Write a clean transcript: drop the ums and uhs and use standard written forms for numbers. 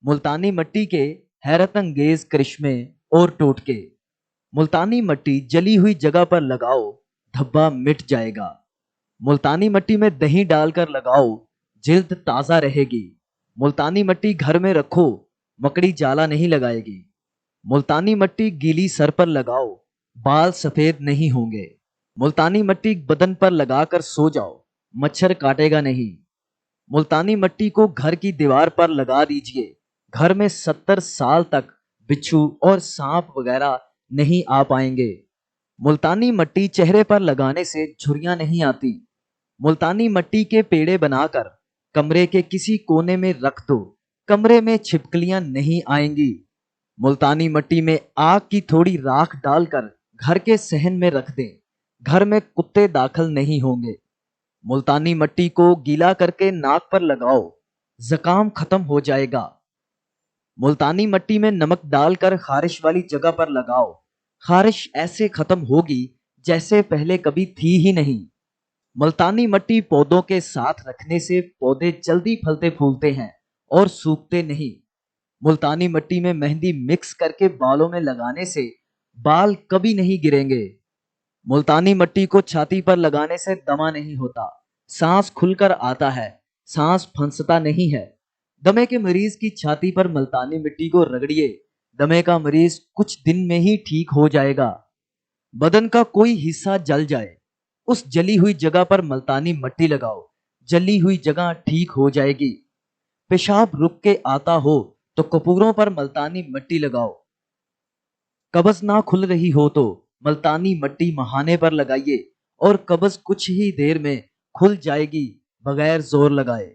मुल्तानी मट्टी के हैरत अंगेज करिश्मे और टोटके। मुल्तानी मट्टी जली हुई जगह पर लगाओ, धब्बा मिट जाएगा। मुल्तानी मट्टी में दही डालकर लगाओ, जिल्द ताजा रहेगी। मुल्तानी मट्टी घर में रखो, मकड़ी जाला नहीं लगाएगी। मुल्तानी मट्टी गीली सर पर लगाओ, बाल सफेद नहीं होंगे। मुल्तानी मट्टी बदन पर लगाकर सो जाओ, मच्छर काटेगा नहीं। मुल्तानी मट्टी को घर की दीवार पर लगा दीजिए, घर में 70 साल तक बिच्छू और सांप वगैरह नहीं आ पाएंगे। मुल्तानी मट्टी चेहरे पर लगाने से झुर्रियां नहीं आती। मुल्तानी मट्टी के पेड़े बनाकर कमरे के किसी कोने में रख दो, कमरे में छिपकलियां नहीं आएंगी। मुल्तानी मट्टी में आग की थोड़ी राख डालकर घर के सहन में रख दें, घर में कुत्ते दाखिल नहीं होंगे। मुल्तानी मट्टी को गीला करके नाक पर लगाओ, जुकाम खत्म हो जाएगा। मुल्तानी मट्टी में नमक डालकर खारिश वाली जगह पर लगाओ, खारिश ऐसे खत्म होगी जैसे पहले कभी थी ही नहीं। मुल्तानी मट्टी पौधों के साथ रखने से पौधे जल्दी फलते फूलते हैं और सूखते नहीं। मुल्तानी मट्टी में मेहंदी मिक्स करके बालों में लगाने से बाल कभी नहीं गिरेंगे। मुल्तानी मट्टी को छाती पर लगाने से दमा नहीं होता, सांस खुलकर आता है, सांस फंसता नहीं है। दमे के मरीज की छाती पर मुल्तानी मिट्टी को रगड़िए, दमे का मरीज कुछ दिन में ही ठीक हो जाएगा। बदन का कोई हिस्सा जल जाए, उस जली हुई जगह पर मुल्तानी मट्टी लगाओ, जली हुई जगह ठीक हो जाएगी। पेशाब रुक के आता हो तो कपूरों पर मुल्तानी मट्टी लगाओ। कब्ज ना खुल रही हो तो मुल्तानी मट्टी महाने पर लगाइए और कब्ज कुछ ही देर में खुल जाएगी बगैर जोर लगाए।